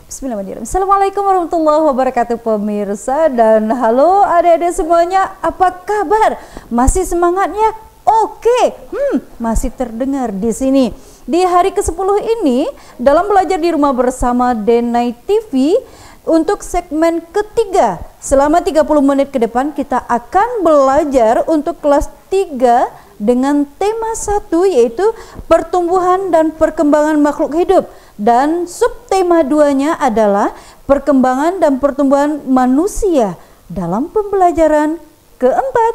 Bismillahirrahmanirrahim. Assalamualaikum warahmatullahi wabarakatuh pemirsa, dan halo adik-adik semuanya, apa kabar? Masih semangatnya? Oke, masih terdengar di sini. Di hari ke-10 ini, dalam belajar di rumah bersama Denai TV, untuk segmen ketiga, selama 30 menit ke depan kita akan belajar untuk kelas 3 dengan tema 1, yaitu pertumbuhan dan perkembangan makhluk hidup. Dan subtema 2-nya adalah perkembangan dan pertumbuhan manusia dalam pembelajaran keempat.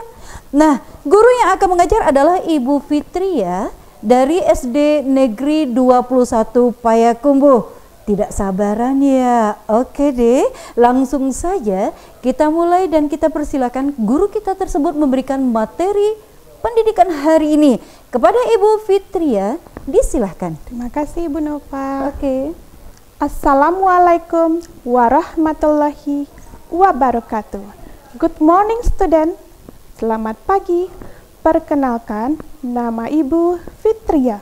Nah, guru yang akan mengajar adalah Ibu Fitria dari SD Negeri 21 Payakumbuh. Tidak sabaran ya? Oke deh, langsung saja kita mulai dan kita persilakan guru kita tersebut memberikan materi pendidikan hari ini. Kepada Ibu Fitria, disilahkan. Terima kasih Ibu Nova. Oke. Assalamualaikum warahmatullahi wabarakatuh. Good morning student. Selamat pagi. Perkenalkan, nama Ibu Fitria.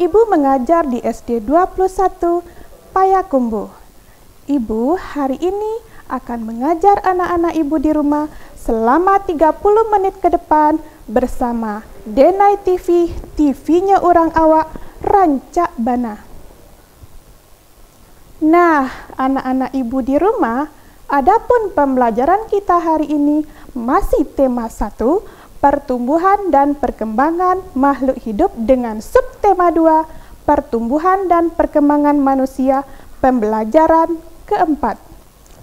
Ibu mengajar di SD 21 Payakumbuh. Ibu hari ini akan mengajar anak-anak Ibu di rumah selama 30 menit ke depan bersama Denai TV, TV-nya orang awak, rancak bana. Nah, anak-anak Ibu di rumah, adapun pembelajaran kita hari ini masih tema 1, pertumbuhan dan perkembangan makhluk hidup, dengan subtema 2, pertumbuhan dan perkembangan manusia, pembelajaran keempat.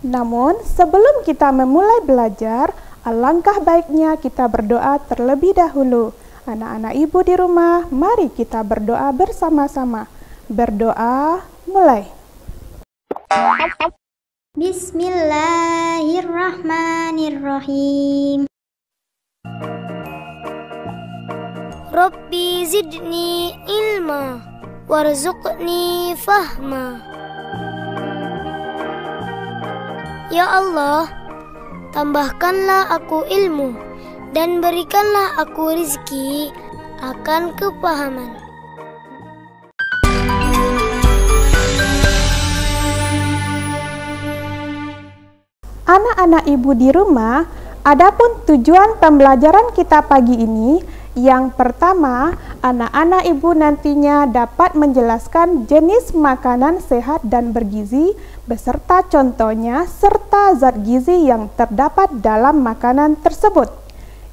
Namun, sebelum kita memulai belajar, alangkah baiknya kita berdoa terlebih dahulu. Anak-anak Ibu di rumah, mari kita berdoa bersama-sama. Berdoa, mulai. Bismillahirrahmanirrahim. Rabbi zidni ilma warzuqni fahma. Ya Allah, tambahkanlah aku ilmu dan berikanlah aku rezeki akan kepahaman. Anak-anak Ibu di rumah, adapun tujuan pembelajaran kita pagi ini, yang pertama, anak-anak Ibu nantinya dapat menjelaskan jenis makanan sehat dan bergizi beserta contohnya serta zat gizi yang terdapat dalam makanan tersebut.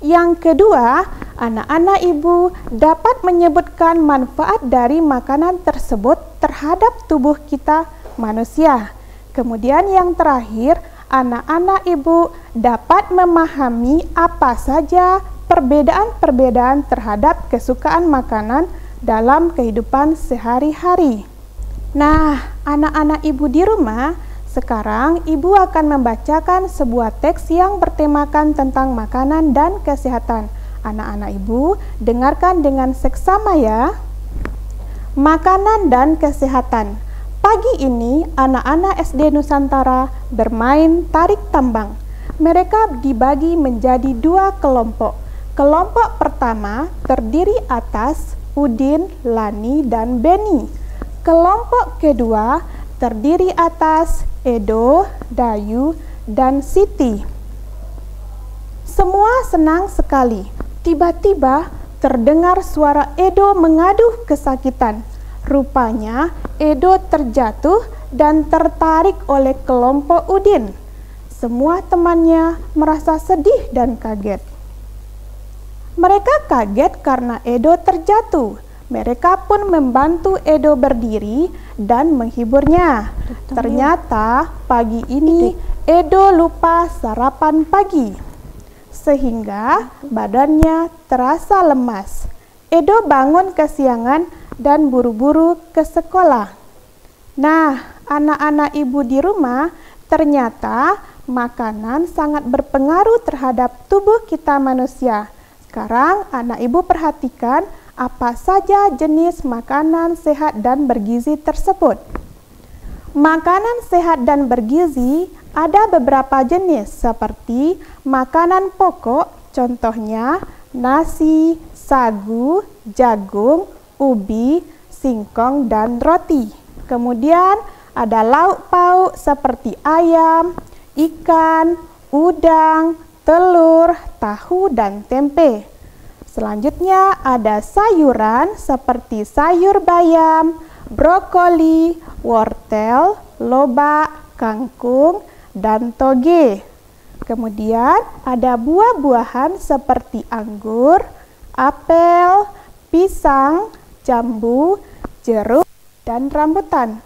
Yang kedua, anak-anak Ibu dapat menyebutkan manfaat dari makanan tersebut terhadap tubuh kita manusia. Kemudian yang terakhir, anak-anak Ibu dapat memahami apa saja perbedaan-perbedaan terhadap kesukaan makanan dalam kehidupan sehari-hari. Nah, anak-anak Ibu di rumah, sekarang Ibu akan membacakan sebuah teks yang bertemakan tentang makanan dan kesehatan. Anak-anak Ibu, dengarkan dengan seksama ya. Makanan dan kesehatan. Pagi ini, anak-anak SD Nusantara bermain tarik tambang. Mereka dibagi menjadi 2 kelompok. Kelompok pertama terdiri atas Udin, Lani, dan Beni. Kelompok kedua terdiri atas Edo, Dayu, dan Siti. Semua senang sekali. Tiba-tiba terdengar suara Edo mengaduh kesakitan. Rupanya Edo terjatuh dan tertarik oleh kelompok Udin. Semua temannya merasa sedih dan kaget. Mereka kaget karena Edo terjatuh. Mereka pun membantu Edo berdiri dan menghiburnya. Ternyata pagi ini Edo lupa sarapan pagi, sehingga badannya terasa lemas. Edo bangun kesiangan dan buru-buru ke sekolah. Nah, anak-anak Ibu di rumah, ternyata makanan sangat berpengaruh terhadap tubuh kita manusia. Sekarang anak Ibu perhatikan apa saja jenis makanan sehat dan bergizi tersebut. Makanan sehat dan bergizi ada beberapa jenis seperti makanan pokok, contohnya nasi, sagu, jagung, ubi, singkong, dan roti. Kemudian ada lauk pauk seperti ayam, ikan, udang, telur, tahu, dan tempe. Selanjutnya ada sayuran seperti sayur bayam, brokoli, wortel, lobak, kangkung, dan toge. Kemudian ada buah-buahan seperti anggur, apel, pisang, jambu, jeruk, dan rambutan.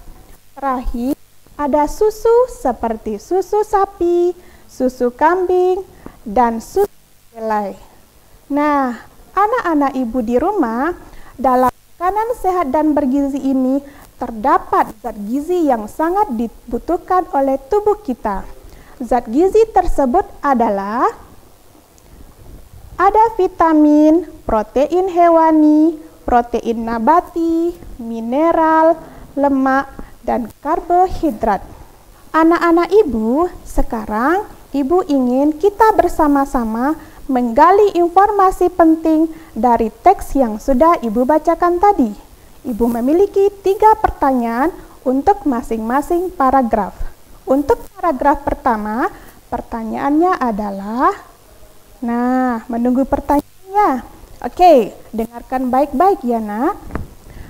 Terakhir ada susu seperti susu sapi, susu kambing, dan susu kedelai. Nah, anak-anak ibu di rumah, dalam makanan sehat dan bergizi ini terdapat zat gizi yang sangat dibutuhkan oleh tubuh kita. Zat gizi tersebut adalah ada vitamin, protein hewani, protein nabati, mineral, lemak, dan karbohidrat. Anak-anak ibu, sekarang ibu ingin kita bersama-sama menggali informasi penting dari teks yang sudah ibu bacakan tadi. Ibu memiliki 3 pertanyaan untuk masing-masing paragraf. Untuk paragraf pertama, pertanyaannya adalah, menunggu pertanyaannya. Oke, dengarkan baik-baik ya nak.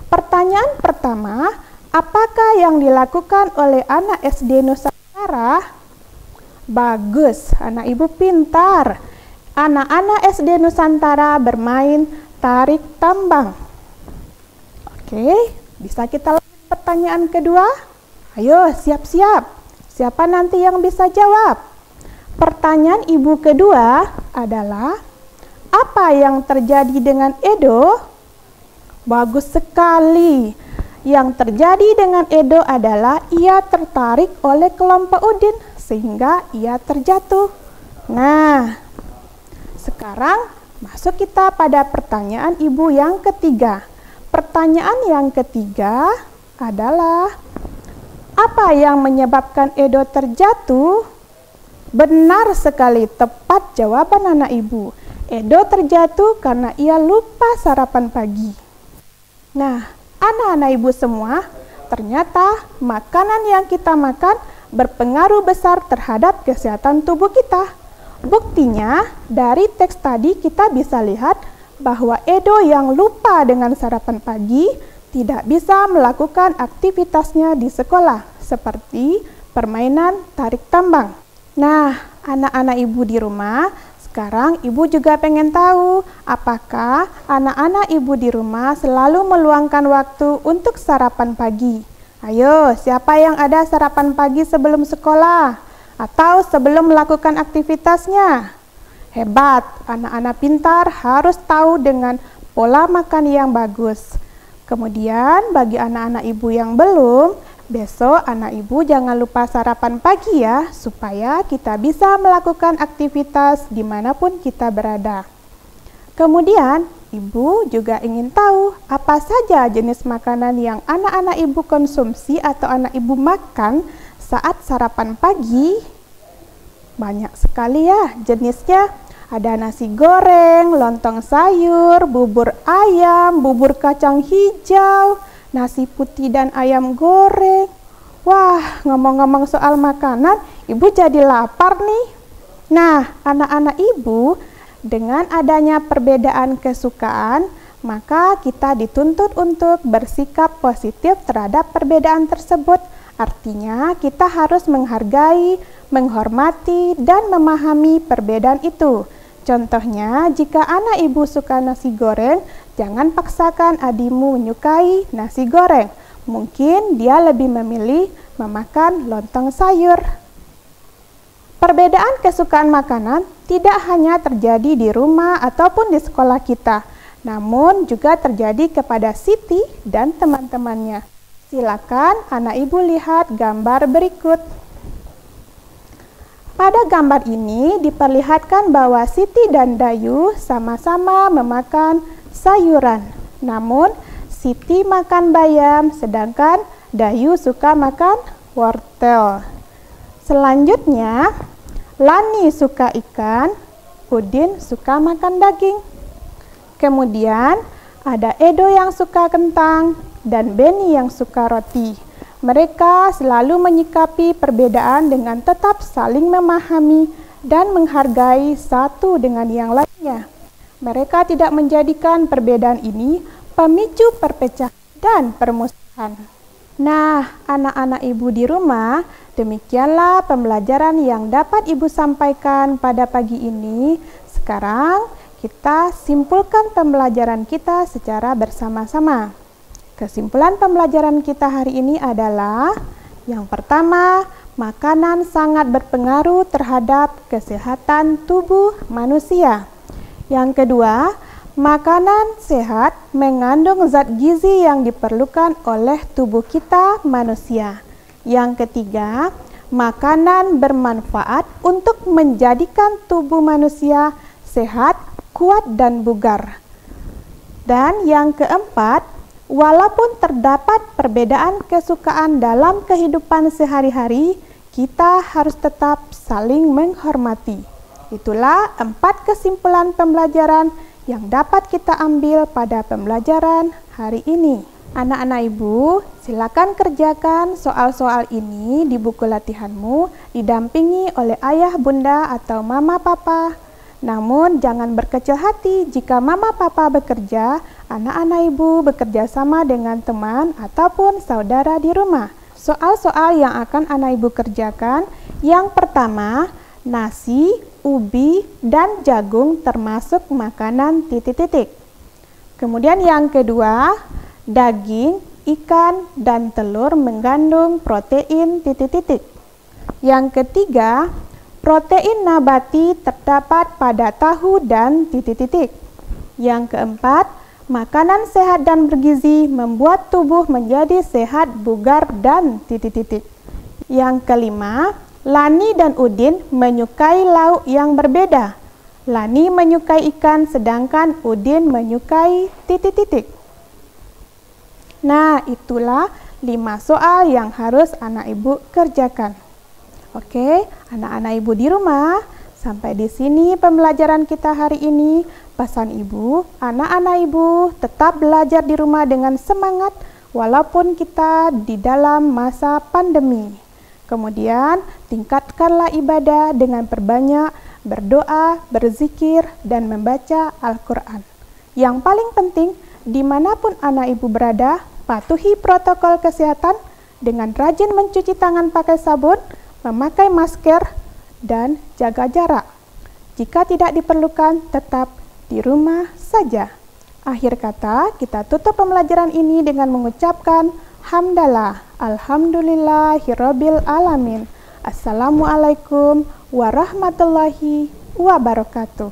Pertanyaan pertama, apakah yang dilakukan oleh anak SD Nusantara? Bagus, anak ibu pintar. Anak-anak SD Nusantara bermain tarik tambang. Oke, bisa kita lanjut pertanyaan kedua? Ayo, siap-siap. Siapa nanti yang bisa jawab? Pertanyaan ibu kedua adalah, apa yang terjadi dengan Edo? Bagus sekali. Yang terjadi dengan Edo adalah ia tertarik oleh kelompok Udin sehingga ia terjatuh. Nah, sekarang masuk kita pada pertanyaan ibu yang ketiga. Pertanyaan yang ketiga adalah, apa yang menyebabkan Edo terjatuh? Benar sekali, tepat jawaban anak ibu. Edo terjatuh karena ia lupa sarapan pagi. Nah, anak-anak ibu semua, ternyata makanan yang kita makan berpengaruh besar terhadap kesehatan tubuh kita. Buktinya, dari teks tadi kita bisa lihat bahwa Edo yang lupa dengan sarapan pagi tidak bisa melakukan aktivitasnya di sekolah, seperti permainan tarik tambang. Nah, anak-anak ibu di rumah, sekarang ibu juga pengen tahu apakah anak-anak ibu di rumah selalu meluangkan waktu untuk sarapan pagi. Ayo, siapa yang ada sarapan pagi sebelum sekolah atau sebelum melakukan aktivitasnya? Hebat, anak-anak pintar harus tahu dengan pola makan yang bagus. Kemudian bagi anak-anak ibu yang belum, besok anak ibu jangan lupa sarapan pagi ya, supaya kita bisa melakukan aktivitas dimanapun kita berada. Kemudian, ibu juga ingin tahu apa saja jenis makanan yang anak-anak ibu konsumsi atau anak ibu makan saat sarapan pagi. Banyak sekali ya jenisnya. Ada nasi goreng, lontong sayur, bubur ayam, bubur kacang hijau, nasi putih dan ayam goreng. Wah, ngomong-ngomong soal makanan, ibu jadi lapar nih. Nah, anak-anak ibu, dengan adanya perbedaan kesukaan, maka kita dituntut untuk bersikap positif terhadap perbedaan tersebut. Artinya, kita harus menghargai, menghormati, dan memahami perbedaan itu. Contohnya, jika anak ibu suka nasi goreng, jangan paksakan adikmu menyukai nasi goreng. Mungkin dia lebih memilih memakan lontong sayur. Perbedaan kesukaan makanan tidak hanya terjadi di rumah ataupun di sekolah kita, namun juga terjadi kepada Siti dan teman-temannya. Silakan anak ibu lihat gambar berikut. Pada gambar ini diperlihatkan bahwa Siti dan Dayu sama-sama memakan sayuran. Namun Siti makan bayam, sedangkan Dayu suka makan wortel. Selanjutnya, Lani suka ikan, Udin suka makan daging. Kemudian ada Edo yang suka kentang dan Beni yang suka roti. mereka selalu menyikapi perbedaan dengan tetap saling memahami dan menghargai satu dengan yang lainnya. Mereka tidak menjadikan perbedaan ini pemicu perpecahan dan permusuhan. Nah, anak-anak ibu di rumah, demikianlah pembelajaran yang dapat ibu sampaikan pada pagi ini. Sekarang kita simpulkan pembelajaran kita secara bersama-sama. Kesimpulan pembelajaran kita hari ini adalah yang pertama, makanan sangat berpengaruh terhadap kesehatan tubuh manusia. Yang kedua, makanan sehat mengandung zat gizi yang diperlukan oleh tubuh kita manusia. Yang ketiga, makanan bermanfaat untuk menjadikan tubuh manusia sehat, kuat, dan bugar. Dan yang keempat, walaupun terdapat perbedaan kesukaan dalam kehidupan sehari-hari, kita harus tetap saling menghormati. Itulah 4 kesimpulan pembelajaran yang dapat kita ambil pada pembelajaran hari ini. Anak-anak ibu, silakan kerjakan soal-soal ini di buku latihanmu didampingi oleh ayah, bunda, atau mama, papa. Namun jangan berkecil hati jika mama, papa bekerja, anak-anak ibu bekerja sama dengan teman ataupun saudara di rumah. Soal-soal yang akan anak ibu kerjakan, yang pertama, nasi, ubi, dan jagung termasuk makanan titik-titik. Kemudian yang kedua, daging, ikan, dan telur mengandung protein titik-titik. Yang ketiga, protein nabati terdapat pada tahu dan titik-titik. Yang keempat, makanan sehat dan bergizi membuat tubuh menjadi sehat, bugar, dan titik-titik. Yang kelima, Lani dan Udin menyukai lauk yang berbeda. Lani menyukai ikan, sedangkan Udin menyukai titik-titik. Nah, itulah 5 soal yang harus anak ibu kerjakan. Oke, anak-anak ibu di rumah, sampai di sini pembelajaran kita hari ini. Pesan ibu, anak-anak ibu tetap belajar di rumah dengan semangat walaupun kita di dalam masa pandemi. Kemudian, tingkatkanlah ibadah dengan perbanyak berdoa, berzikir, dan membaca Al-Quran. Yang paling penting, dimanapun anak ibu berada, patuhi protokol kesehatan dengan rajin mencuci tangan pakai sabun, memakai masker, dan jaga jarak. Jika tidak diperlukan, tetap di rumah saja. Akhir kata, kita tutup pembelajaran ini dengan mengucapkan hamdalah, alhamdulillahirabbil alamin. Assalamualaikum warahmatullahi wabarakatuh.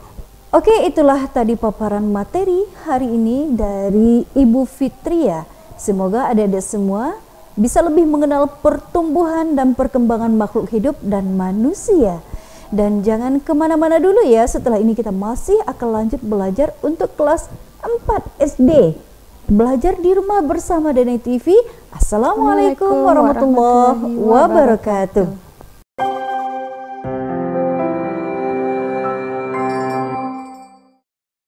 Oke, itulah tadi paparan materi hari ini dari Ibu Fitria. Semoga adik-adik semua bisa lebih mengenal pertumbuhan dan perkembangan makhluk hidup dan manusia. Dan jangan kemana-mana dulu ya, setelah ini kita masih akan lanjut belajar untuk kelas 4 SD. Belajar di rumah bersama Denai TV. Assalamualaikum warahmatullahi wabarakatuh.